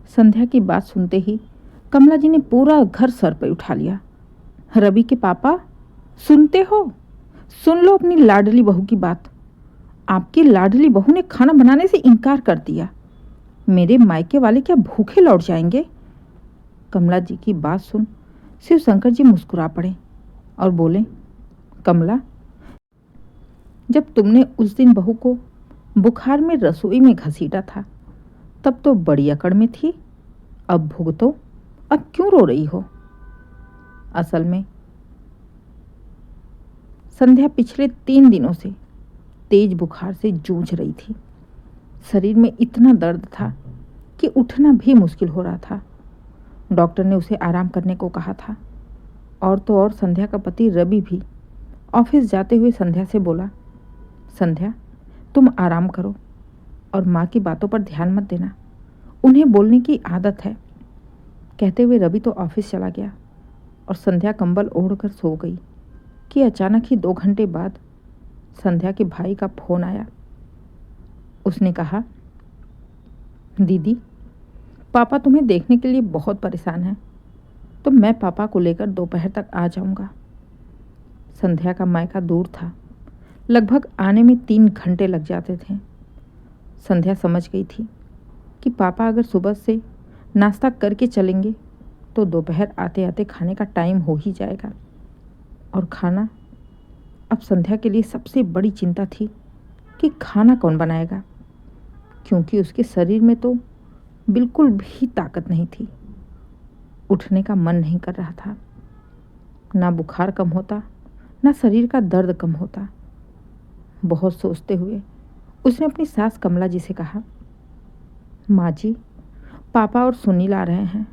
संध्या की बात सुनते ही कमला जी ने पूरा घर सर पर उठा लिया। रवि के पापा, सुनते हो? सुन लो अपनी लाडली बहू की बात। आपकी लाडली बहू ने खाना बनाने से इनकार कर दिया। मेरे मायके वाले क्या भूखे लौट जाएंगे? कमला जी की बात सुन शिव शंकर जी मुस्कुरा पड़े और बोले, कमला, जब तुमने उस दिन बहू को बुखार में रसोई में घसीटा था तब तो बड़ी अकड़ में थी। अब भुगतो, अब क्यों रो रही हो? असल में संध्या पिछले 3 दिनों से तेज बुखार से जूझ रही थी। शरीर में इतना दर्द था कि उठना भी मुश्किल हो रहा था। डॉक्टर ने उसे आराम करने को कहा था। और तो और संध्या का पति रवि भी ऑफिस जाते हुए संध्या से बोला, संध्या, तुम आराम करो और माँ की बातों पर ध्यान मत देना, उन्हें बोलने की आदत है। कहते हुए रवि तो ऑफिस चला गया और संध्या कंबल ओढ़कर सो गई कि अचानक ही 2 घंटे बाद संध्या के भाई का फोन आया। उसने कहा, दीदी, पापा तुम्हें देखने के लिए बहुत परेशान हैं, तो मैं पापा को लेकर दोपहर तक आ जाऊंगा। संध्या का मायका दूर था। लगभग आने में 3 घंटे लग जाते थे। संध्या समझ गई थी कि पापा अगर सुबह से नाश्ता करके चलेंगे तो दोपहर आते आते खाने का टाइम हो ही जाएगा। और खाना, अब संध्या के लिए सबसे बड़ी चिंता थी कि खाना कौन बनाएगा, क्योंकि उसके शरीर में तो बिल्कुल भी ताकत नहीं थी। उठने का मन नहीं कर रहा था। ना बुखार कम होता, ना शरीर का दर्द कम होता। बहुत सोचते हुए उसने अपनी सास कमला जी से कहा, माँ जी, पापा और सुनील आ रहे हैं,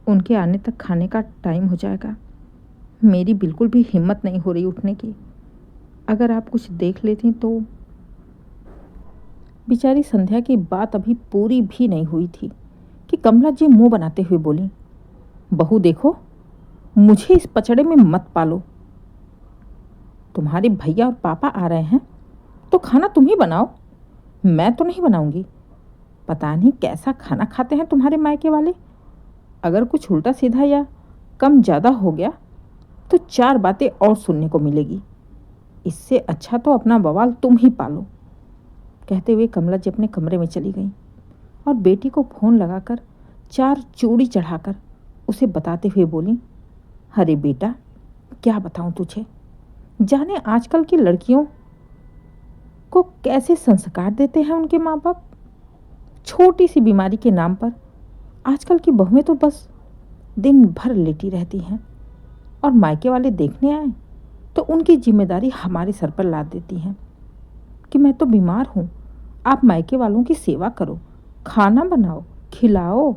उनके आने तक खाने का टाइम हो जाएगा। मेरी बिल्कुल भी हिम्मत नहीं हो रही उठने की। अगर आप कुछ देख लेती तो। बेचारी संध्या की बात अभी पूरी भी नहीं हुई थी कि कमला जी मुंह बनाते हुए बोली, बहू देखो, मुझे इस पचड़े में मत पालो। तुम्हारे भैया और पापा आ रहे हैं तो खाना तुम ही बनाओ, मैं तो नहीं बनाऊंगी। पता नहीं कैसा खाना खाते हैं तुम्हारे मायके वाले। अगर कुछ उल्टा सीधा या कम ज़्यादा हो गया तो 4 बातें और सुनने को मिलेगी। इससे अच्छा तो अपना बवाल तुम ही पालो। कहते हुए कमला जी अपने कमरे में चली गई और बेटी को फ़ोन लगाकर 4 चूड़ी चढ़ाकर उसे बताते हुए बोली, अरे बेटा, क्या बताऊं तुझे, जाने आजकल की लड़कियों को कैसे संस्कार देते हैं उनके माँ बाप। छोटी सी बीमारी के नाम पर आजकल की बहुएं तो बस दिन भर लेटी रहती हैं और मायके वाले देखने आए तो उनकी जिम्मेदारी हमारे सर पर लाद देती हैं कि मैं तो बीमार हूँ, आप मायके वालों की सेवा करो, खाना बनाओ, खिलाओ।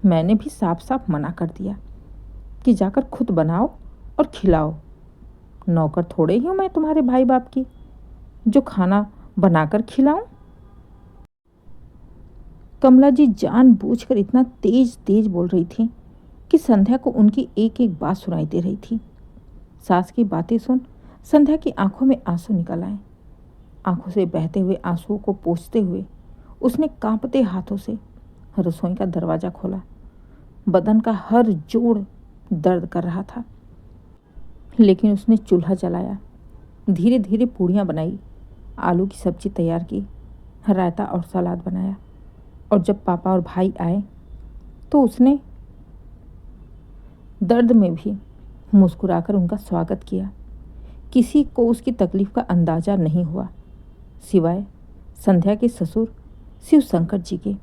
मैंने भी साफ साफ मना कर दिया कि जाकर खुद बनाओ और खिलाओ। नौकर थोड़े ही हूँ मैं तुम्हारे भाई बाप की जो खाना बनाकर खिलाऊं। कमला जी जानबूझकर इतना तेज तेज बोल रही थी कि संध्या को उनकी एक एक बात सुनाई दे रही थी। सास की बातें सुन संध्या की आंखों में आंसू निकल आए। आंखों से बहते हुए आंसुओं को पोंछते हुए उसने कांपते हाथों से रसोई का दरवाज़ा खोला। बदन का हर जोड़ दर्द कर रहा था, लेकिन उसने चूल्हा जलाया, धीरे धीरे पूड़ियाँ बनाई, आलू की सब्जी तैयार की, रायता और सलाद बनाया। और जब पापा और भाई आए तो उसने दर्द में भी मुस्कुराकर उनका स्वागत किया। किसी को उसकी तकलीफ़ का अंदाज़ा नहीं हुआ सिवाय संध्या के ससुर शिव शंकर जी के।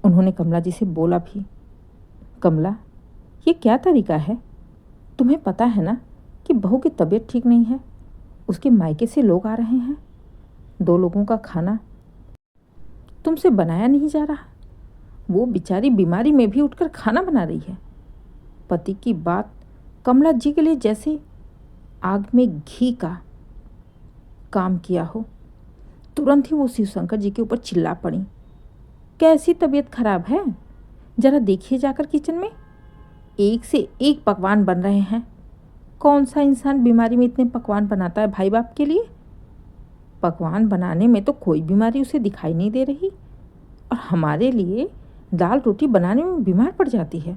उन्होंने कमला जी से बोला भी, कमला, ये क्या तरीका है? तुम्हें पता है ना कि बहू की तबीयत ठीक नहीं है, उसके मायके से लोग आ रहे हैं, 2 लोगों का खाना तुमसे बनाया नहीं जा रहा। वो बेचारी बीमारी में भी उठकर खाना बना रही है। पति की बात कमला जी के लिए जैसे आग में घी का काम किया हो। तुरंत ही वो शिव शंकर जी के ऊपर चिल्ला पड़ी, कैसी तबीयत खराब है? जरा देखिए जाकर किचन में, एक से एक पकवान बन रहे हैं। कौन सा इंसान बीमारी में इतने पकवान बनाता है भाई बाप के लिए? पकवान बनाने में तो कोई बीमारी उसे दिखाई नहीं दे रही, और हमारे लिए दाल रोटी बनाने में बीमार पड़ जाती है।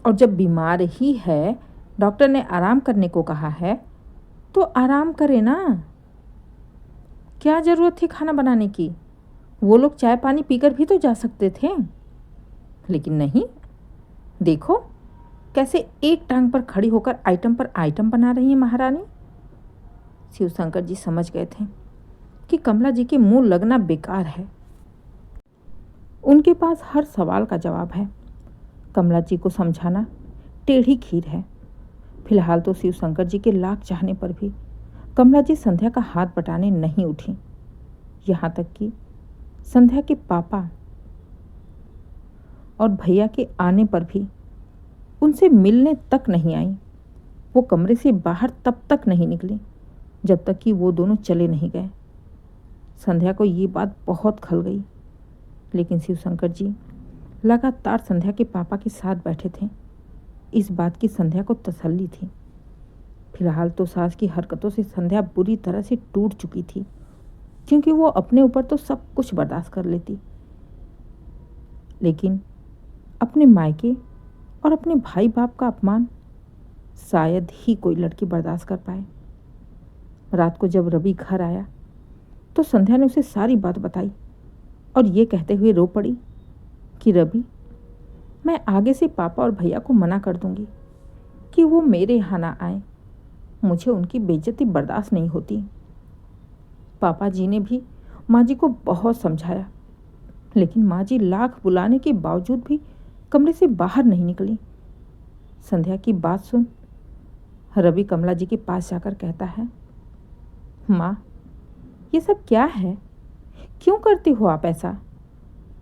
और जब बीमार ही है, डॉक्टर ने आराम करने को कहा है, तो आराम करे ना। क्या ज़रूरत थी खाना बनाने की? वो लोग चाय पानी पीकर भी तो जा सकते थे। लेकिन नहीं, देखो कैसे एक टांग पर खड़ी होकर आइटम पर आइटम बना रही है महारानी। शिवशंकर जी समझ गए थे कि कमला जी के मुंह लगना बेकार है। उनके पास हर सवाल का जवाब है। कमला जी को समझाना टेढ़ी खीर है। फिलहाल तो शिवशंकर जी के लाख चाहने पर भी कमला जी संध्या का हाथ बटाने नहीं उठी। यहाँ तक कि संध्या के पापा और भैया के आने पर भी उनसे मिलने तक नहीं आई। वो कमरे से बाहर तब तक नहीं निकली जब तक कि वो दोनों चले नहीं गए। संध्या को ये बात बहुत खल गई, लेकिन शिवशंकर जी लगातार संध्या के पापा के साथ बैठे थे। इस बात की संध्या को तसल्ली थी। फिलहाल तो सास की हरकतों से संध्या बुरी तरह से टूट चुकी थी, क्योंकि वो अपने ऊपर तो सब कुछ बर्दाश्त कर लेती, लेकिन अपने मायके और अपने भाई बाप का अपमान शायद ही कोई लड़की बर्दाश्त कर पाए। रात को जब रवि घर आया तो संध्या ने उसे सारी बात बताई और ये कहते हुए रो पड़ी कि रवि, मैं आगे से पापा और भैया को मना कर दूंगी कि वो मेरे यहाँ ना आए। मुझे उनकी बेइज्जती बर्दाश्त नहीं होती। पापा जी ने भी माँ जी को बहुत समझाया, लेकिन माँ जी लाख बुलाने के बावजूद भी कमरे से बाहर नहीं निकली। संध्या की बात सुन रवि कमला जी के पास जाकर कहता है, माँ, ये सब क्या है? क्यों करती हो आप ऐसा?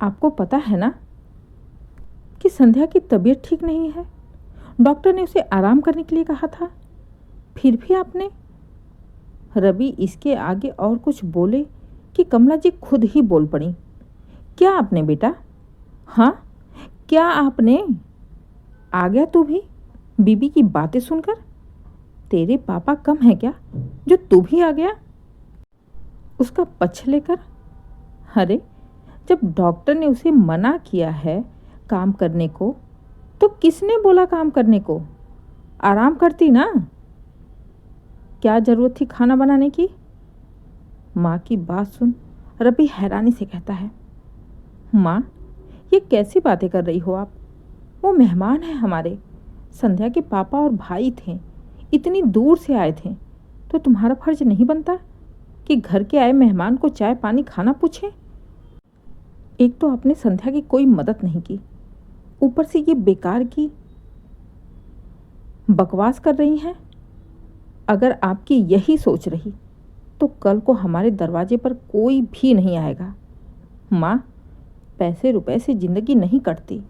आपको पता है ना कि संध्या की तबीयत ठीक नहीं है। डॉक्टर ने उसे आराम करने के लिए कहा था, फिर भी आपने। रवि इसके आगे और कुछ बोले कि कमला जी खुद ही बोल पड़ी। क्या आपने बेटा? हाँ, क्या आपने? आ गया तू भी बीबी की बातें सुनकर? तेरे पापा कम है क्या जो तू भी आ गया उसका पक्ष लेकर? अरे, जब डॉक्टर ने उसे मना किया है काम करने को, तो किसने बोला काम करने को? आराम करती ना। क्या जरूरत थी खाना बनाने की? माँ की बात सुन रवि हैरानी से कहता है, माँ, ये कैसी बातें कर रही हो आप? वो मेहमान है हमारे। संध्या के पापा और भाई थे, इतनी दूर से आए थे, तो तुम्हारा फर्ज नहीं बनता कि घर के आए मेहमान को चाय पानी खाना पूछे? एक तो आपने संध्या की कोई मदद नहीं की, ऊपर से ये बेकार की बकवास कर रही हैं। अगर आपकी यही सोच रही तो कल को हमारे दरवाजे पर कोई भी नहीं आएगा। माँ, पैसे रुपए से ज़िंदगी नहीं कटती।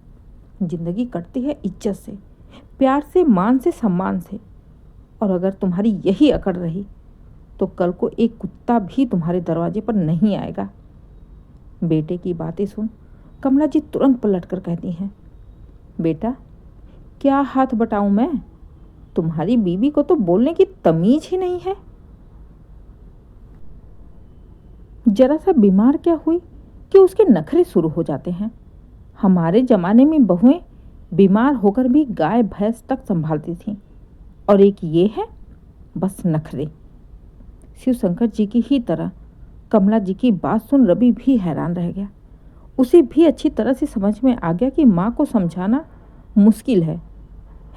ज़िंदगी कटती है इज्जत से, प्यार से, मान से, सम्मान से। और अगर तुम्हारी यही अकड़ रही तो कल को एक कुत्ता भी तुम्हारे दरवाजे पर नहीं आएगा। बेटे की बातें सुन कमला जी तुरंत पलटकर कहती हैं, बेटा, क्या हाथ बटाऊं मैं? तुम्हारी बीवी को तो बोलने की तमीज ही नहीं है। जरा सा बीमार क्या हुई कि उसके नखरे शुरू हो जाते हैं। हमारे जमाने में बहुएं बीमार होकर भी गाय भैंस तक संभालती थीं, और एक ये है बस नखरे। शिवशंकर जी की ही तरह कमला जी की बात सुन रवि भी हैरान रह गया। उसे भी अच्छी तरह से समझ में आ गया कि माँ को समझाना मुश्किल है,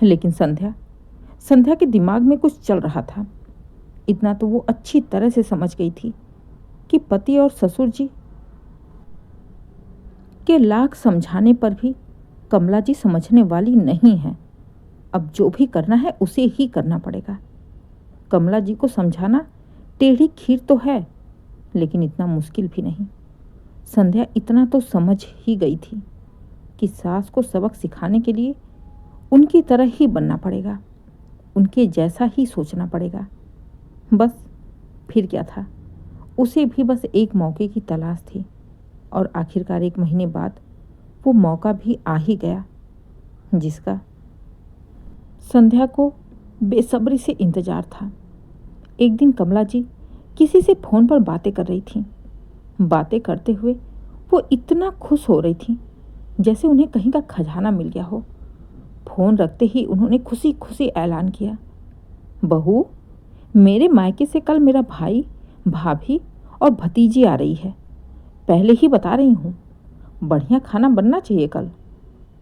लेकिन संध्या के दिमाग में कुछ चल रहा था। इतना तो वो अच्छी तरह से समझ गई थी कि पति और ससुर जी के लाख समझाने पर भी कमला जी समझने वाली नहीं है। अब जो भी करना है उसे ही करना पड़ेगा। कमला जी को समझाना टेढ़ी खीर तो है, लेकिन इतना मुश्किल भी नहीं। संध्या इतना तो समझ ही गई थी कि सास को सबक सिखाने के लिए उनकी तरह ही बनना पड़ेगा, उनके जैसा ही सोचना पड़ेगा। बस फिर क्या था, उसे भी बस एक मौके की तलाश थी, और आखिरकार 1 महीने बाद वो मौका भी आ ही गया, जिसका संध्या को बेसब्री से इंतजार था। एक दिन कमला जी किसी से फ़ोन पर बातें कर रही थीं। बातें करते हुए वो इतना खुश हो रही थी जैसे उन्हें कहीं का खजाना मिल गया हो। फोन रखते ही उन्होंने खुशी खुशी ऐलान किया, बहू, मेरे मायके से कल मेरा भाई, भाभी और भतीजी आ रही है। पहले ही बता रही हूँ, बढ़िया खाना बनना चाहिए कल।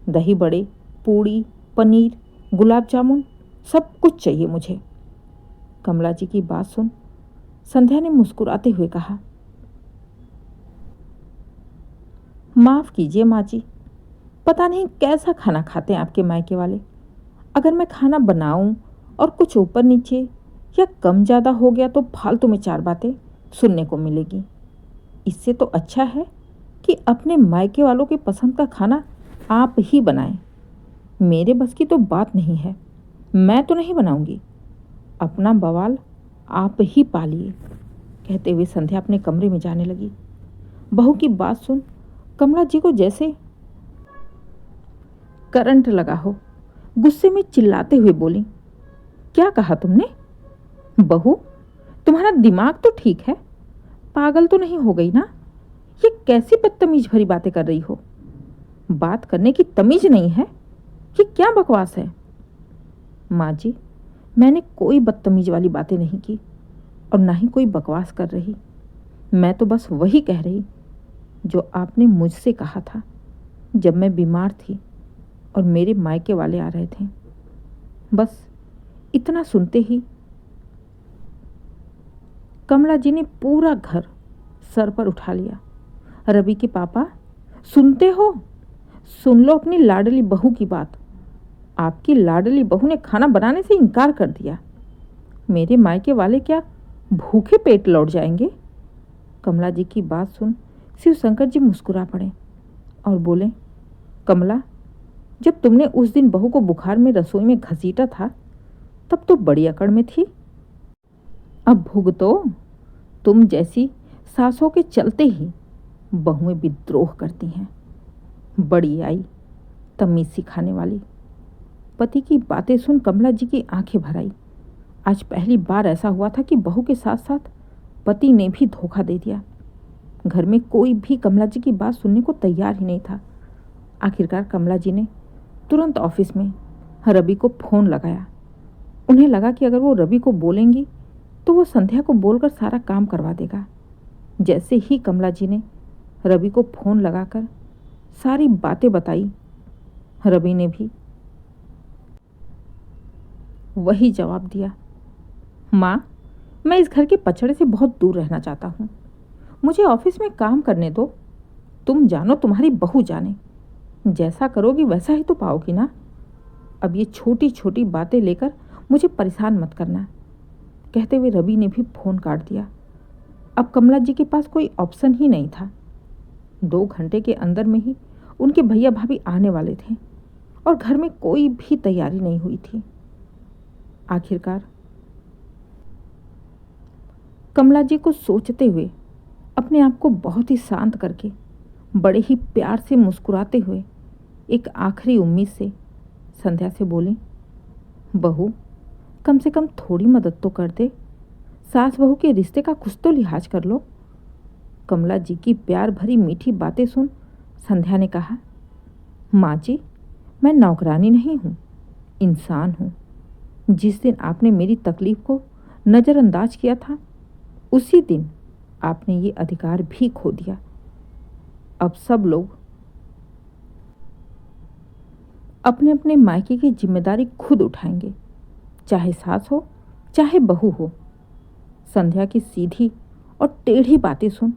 दही बड़े, पूड़ी, पनीर, गुलाब जामुन, सब कुछ चाहिए मुझे। कमला जी की बात सुन संध्या ने मुस्कुराते हुए कहा, माफ कीजिए माँ जी, पता नहीं कैसा खाना खाते हैं आपके मायके वाले। अगर मैं खाना बनाऊं और कुछ ऊपर नीचे या कम ज़्यादा हो गया तो फालतू में 4 बातें सुनने को मिलेगी। इससे तो अच्छा है कि अपने मायके वालों की पसंद का खाना आप ही बनाएं। मेरे बस की तो बात नहीं है, मैं तो नहीं बनाऊंगी। अपना बवाल आप ही पालिए। कहते हुए संध्या अपने कमरे में जाने लगी। बहू की बात सुन कमला जी को जैसे करंट लगा हो। गुस्से में चिल्लाते हुए बोली, क्या कहा तुमने? बहू, तुम्हारा दिमाग तो ठीक है, पागल तो नहीं हो गई ना? ये कैसी बदतमीज भरी बातें कर रही हो? बात करने की तमीज नहीं है? ये क्या बकवास है? माँ जी, मैंने कोई बदतमीज वाली बातें नहीं की और ना ही कोई बकवास कर रही। मैं तो बस वही कह रही जो आपने मुझसे कहा था जब मैं बीमार थी और मेरे मायके वाले आ रहे थे। बस इतना सुनते ही कमला जी ने पूरा घर सर पर उठा लिया। रवि के पापा, सुनते हो? सुन लो अपनी लाडली बहू की बात। आपकी लाडली बहू ने खाना बनाने से इनकार कर दिया। मेरे मायके वाले क्या भूखे पेट लौट जाएंगे? कमला जी की बात सुन शिव शंकर जी मुस्कुरा पड़े और बोले, कमला, जब तुमने उस दिन बहू को बुखार में रसोई में घसीटा था तब तो बड़ी अकड़ में थी। अब भुगतो। तुम जैसी सासों के चलते ही बहुएं विद्रोह करती हैं। बड़ी आई तमीज सिखाने वाली। पति की बातें सुन कमला जी की आंखें भर आई। आज पहली बार ऐसा हुआ था कि बहू के साथ साथ पति ने भी धोखा दे दिया। घर में कोई भी कमला जी की बात सुनने को तैयार ही नहीं था। आखिरकार कमला जी ने तुरंत ऑफिस में रवि को फोन लगाया। उन्हें लगा कि अगर वो रवि को बोलेंगी तो वो संध्या को बोलकर सारा काम करवा देगा। जैसे ही कमला जी ने रवि को फोन लगाकर सारी बातें बताई, रवि ने भी वही जवाब दिया, माँ, मैं इस घर के पछड़े से बहुत दूर रहना चाहता हूँ। मुझे ऑफिस में काम करने दो। तुम जानो तुम्हारी बहू जाने। जैसा करोगी वैसा ही तो पाओगी ना। अब ये छोटी छोटी बातें लेकर मुझे परेशान मत करना। कहते हुए रवि ने भी फोन काट दिया। अब कमला जी के पास कोई ऑप्शन ही नहीं था। 2 घंटे के अंदर में ही उनके भैया भाभी आने वाले थे और घर में कोई भी तैयारी नहीं हुई थी। आखिरकार कमला जी को सोचते हुए अपने आप को बहुत ही शांत करके बड़े ही प्यार से मुस्कुराते हुए एक आखिरी उम्मीद से संध्या से बोली, बहू, कम से कम थोड़ी मदद तो कर दे। सास बहू के रिश्ते का कुछ तो लिहाज कर लो। कमला जी की प्यार भरी मीठी बातें सुन संध्या ने कहा, माँ जी, मैं नौकरानी नहीं हूँ, इंसान हूँ। जिस दिन आपने मेरी तकलीफ को नज़रअंदाज किया था उसी दिन आपने ये अधिकार भी खो दिया। अब सब लोग अपने अपने मायके की जिम्मेदारी खुद उठाएंगे, चाहे सास हो चाहे बहू हो। संध्या की सीधी और टेढ़ी बातें सुन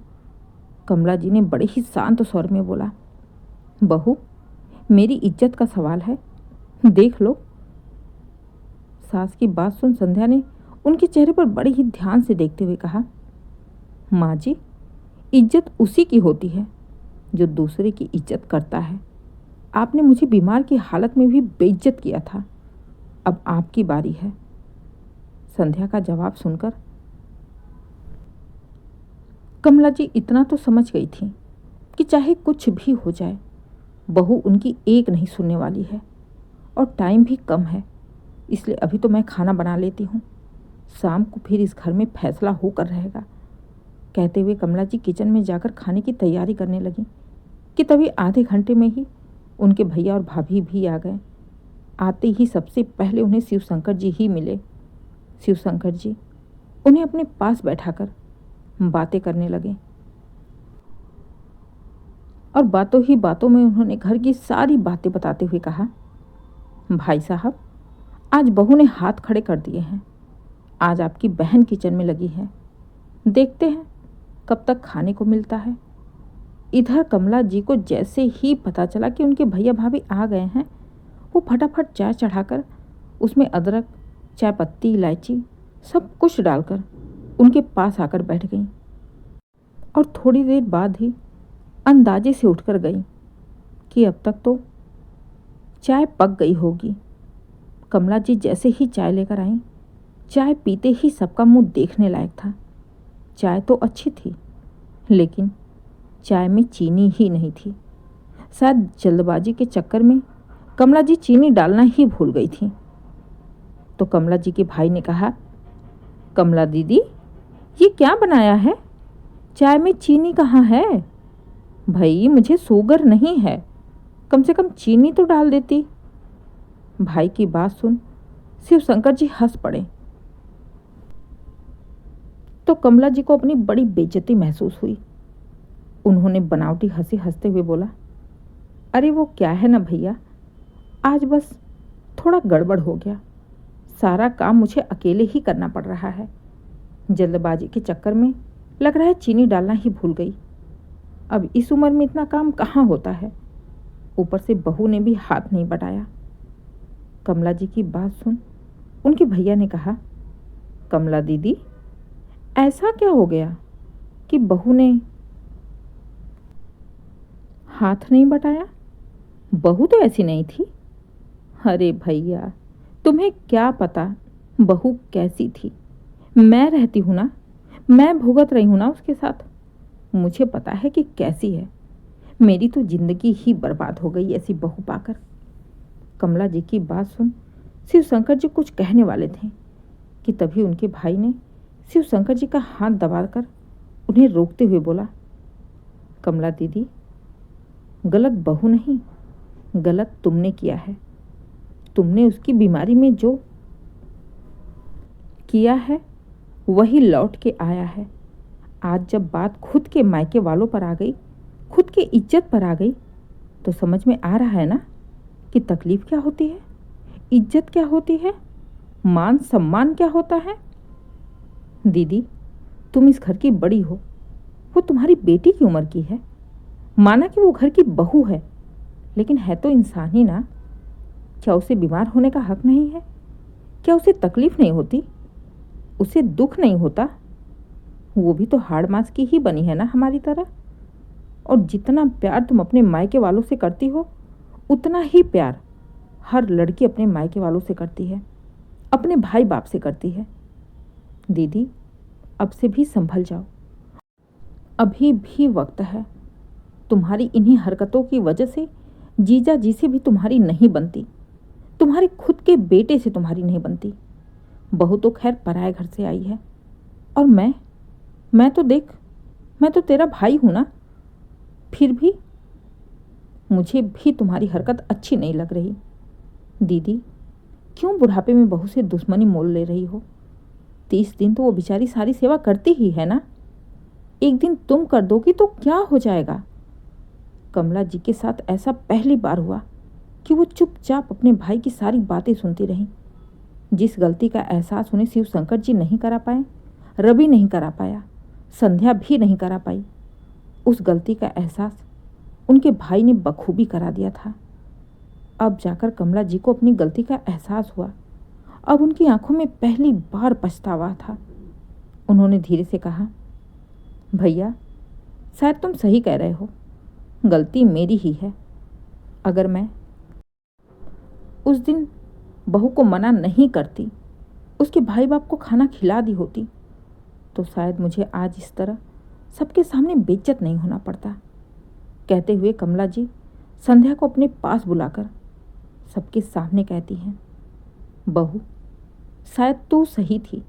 कमला जी ने बड़े ही शांत स्वर में बोला, बहू, मेरी इज्जत का सवाल है, देख लो। सास की बात सुन संध्या ने उनके चेहरे पर बड़े ही ध्यान से देखते हुए कहा, माँ जी, इज्जत उसी की होती है जो दूसरे की इज्जत करता है। आपने मुझे बीमार की हालत में भी बेइज्जत किया था, अब आपकी बारी है। संध्या का जवाब सुनकर कमला जी इतना तो समझ गई थी कि चाहे कुछ भी हो जाए बहू उनकी एक नहीं सुनने वाली है और टाइम भी कम है, इसलिए अभी तो मैं खाना बना लेती हूँ, शाम को फिर इस घर में फैसला होकर रहेगा। कहते हुए कमला जी किचन में जाकर खाने की तैयारी करने लगी कि तभी आधे घंटे में ही उनके भैया और भाभी भी आ गए। आते ही सबसे पहले उन्हें शिवशंकर जी ही मिले। शिवशंकर जी उन्हें अपने पास बैठाकर बातें करने लगे और बातों ही बातों में उन्होंने घर की सारी बातें बताते हुए कहा, भाई साहब, आज बहू ने हाथ खड़े कर दिए हैं। आज आपकी बहन किचन में लगी है। देखते हैं कब तक खाने को मिलता है। इधर कमला जी को जैसे ही पता चला कि उनके भैया भाभी आ गए हैं, वो फटाफट चाय चढ़ाकर उसमें अदरक, चाय पत्ती, इलायची सब कुछ डालकर उनके पास आकर बैठ गई और थोड़ी देर बाद ही अंदाजे से उठकर गई कि अब तक तो चाय पक गई होगी। कमला जी जैसे ही चाय लेकर आईं, चाय पीते ही सबका मुंह देखने लायक था। चाय तो अच्छी थी, लेकिन चाय में चीनी ही नहीं थी। शायद जल्दबाजी के चक्कर में कमला जी चीनी डालना ही भूल गई थी। तो कमला जी के भाई ने कहा, कमला दीदी, ये क्या बनाया है? चाय में चीनी कहाँ है? भाई, मुझे शुगर नहीं है, कम से कम चीनी तो डाल देती। भाई की बात सुन शिवशंकर जी हंस पड़े। तो कमला जी को अपनी बड़ी बेइज्जती महसूस हुई। उन्होंने बनावटी हंसी हंसते हुए बोला, अरे वो क्या है ना भैया, आज बस थोड़ा गड़बड़ हो गया। सारा काम मुझे अकेले ही करना पड़ रहा है। जल्दबाजी के चक्कर में लग रहा है चीनी डालना ही भूल गई। अब इस उम्र में इतना काम कहाँ होता है। ऊपर से बहू ने भी हाथ नहीं बटाया। कमला जी की बात सुन उनके भैया ने कहा, कमला दीदी, ऐसा क्या हो गया कि बहू ने हाथ नहीं बटाया? बहू तो ऐसी नहीं थी। अरे भैया, तुम्हें क्या पता बहू कैसी थी। मैं रहती हूँ ना, मैं भुगत रही हूँ ना उसके साथ। मुझे पता है कि कैसी है। मेरी तो जिंदगी ही बर्बाद हो गई ऐसी बहू पाकर। कमला जी की बात सुन शिवशंकर जी कुछ कहने वाले थे कि तभी उनके भाई ने शिवशंकर जी का हाथ दबाकर उन्हें रोकते हुए बोला, कमला दीदी, गलत बहू नहीं, गलत तुमने किया है। तुमने उसकी बीमारी में जो किया है वही लौट के आया है। आज जब बात खुद के मायके वालों पर आ गई, खुद की इज्जत पर आ गई, तो समझ में आ रहा है ना कि तकलीफ क्या होती है, इज्जत क्या होती है, मान सम्मान क्या होता है। दीदी, तुम इस घर की बड़ी हो, वो तुम्हारी बेटी की उम्र की है। माना कि वो घर की बहू है, लेकिन है तो इंसान ही ना। क्या उसे बीमार होने का हक नहीं है? क्या उसे तकलीफ नहीं होती? उसे दुख नहीं होता? वो भी तो हाड़ मांस की ही बनी है ना हमारी तरह। और जितना प्यार तुम अपने मायके वालों से करती हो, उतना ही प्यार हर लड़की अपने मायके वालों से करती है, अपने भाई बाप से करती है। दीदी, अब से भी संभल जाओ, अभी भी वक्त है। तुम्हारी इन्हीं हरकतों की वजह से जीजा जी से भी तुम्हारी नहीं बनती, तुम्हारे खुद के बेटे से तुम्हारी नहीं बनती। बहू तो खैर पराए घर से आई है, और मैं तो देख, मैं तो तेरा भाई हूं ना। फिर भी मुझे भी तुम्हारी हरकत अच्छी नहीं लग रही। दीदी, क्यों बुढ़ापे में बहू से दुश्मनी मोल ले रही हो? 30 दिन तो वो बेचारी सारी सेवा करती ही है ना। एक दिन तुम कर दोगी तो क्या हो जाएगा? कमला जी के साथ ऐसा पहली बार हुआ कि वो चुपचाप अपने भाई की सारी बातें सुनती रहीं। जिस गलती का एहसास उन्हें शिवशंकर जी नहीं करा पाए, रवि नहीं करा पाया, संध्या भी नहीं करा पाई, उस गलती का एहसास उनके भाई ने बखूबी करा दिया था। अब जाकर कमला जी को अपनी गलती का एहसास हुआ। अब उनकी आंखों में पहली बार पछतावा था। उन्होंने धीरे से कहा, भैया, शायद तुम सही कह रहे हो, गलती मेरी ही है। अगर मैं उस दिन बहू को मना नहीं करती, उसके भाई बाप को खाना खिला दी होती, तो शायद मुझे आज इस तरह सबके सामने बेइज्जत नहीं होना पड़ता। कहते हुए कमला जी संध्या को अपने पास बुलाकर सबके सामने कहती हैं, बहू, शायद तू सही थी।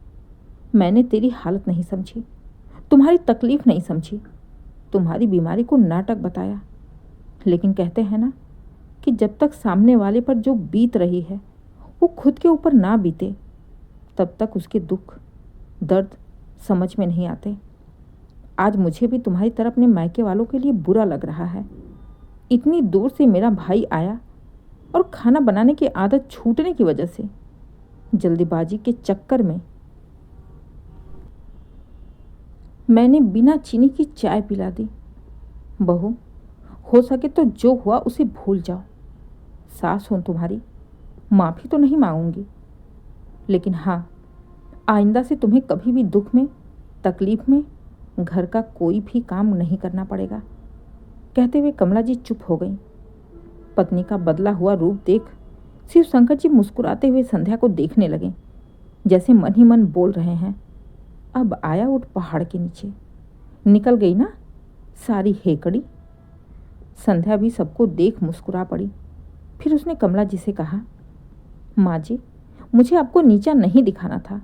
मैंने तेरी हालत नहीं समझी, तुम्हारी तकलीफ नहीं समझी, तुम्हारी बीमारी को नाटक बताया। लेकिन कहते हैं ना कि जब तक सामने वाले पर जो बीत रही है वो खुद के ऊपर ना बीते, तब तक उसके दुख दर्द समझ में नहीं आते। आज मुझे भी तुम्हारी तरह अपने मायके वालों के लिए बुरा लग रहा है। इतनी दूर से मेरा भाई आया और खाना बनाने की आदत छूटने की वजह से जल्दीबाजी के चक्कर में मैंने बिना चीनी की चाय पिला दी। बहू, हो सके तो जो हुआ उसे भूल जाओ। सास हूं तुम्हारी, माफ़ी तो नहीं मांगूंगी, लेकिन हाँ, आइंदा से तुम्हें कभी भी दुख में तकलीफ में घर का कोई भी काम नहीं करना पड़ेगा। कहते हुए कमला जी चुप हो गई। पत्नी का बदला हुआ रूप देख शिव शंकर जी मुस्कुराते हुए संध्या को देखने लगे, जैसे मन ही मन बोल रहे हैं, अब आया उठ पहाड़ के नीचे, निकल गई ना सारी हेकड़ी। संध्या भी सबको देख मुस्कुरा पड़ी। फिर उसने कमला जी से कहा, माँ जी, मुझे आपको नीचा नहीं दिखाना था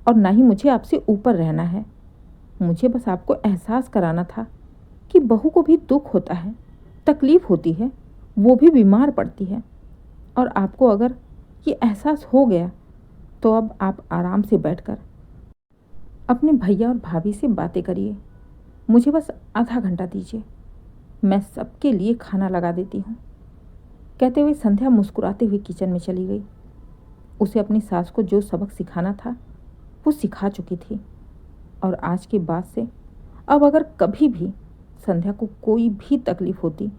और ना ही मुझे आपसे ऊपर रहना है। मुझे बस आपको एहसास कराना था कि बहू को भी दुख होता है, तकलीफ होती है, वो भी बीमार पड़ती है। और आपको अगर ये एहसास हो गया तो अब आप आराम से बैठकर अपने भैया और भाभी से बातें करिए। मुझे बस आधा घंटा दीजिए, मैं सबके लिए खाना लगा देती हूँ। कहते हुए संध्या मुस्कुराते हुए किचन में चली गई। उसे अपनी सास को जो सबक सिखाना था वो सिखा चुकी थी और आज के बाद से अब अगर कभी भी संध्या को कोई भी तकलीफ होती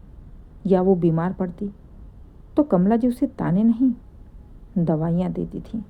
या वो बीमार पड़ती तो कमला जी उसे ताने नहीं, दवाइयाँ देती थी।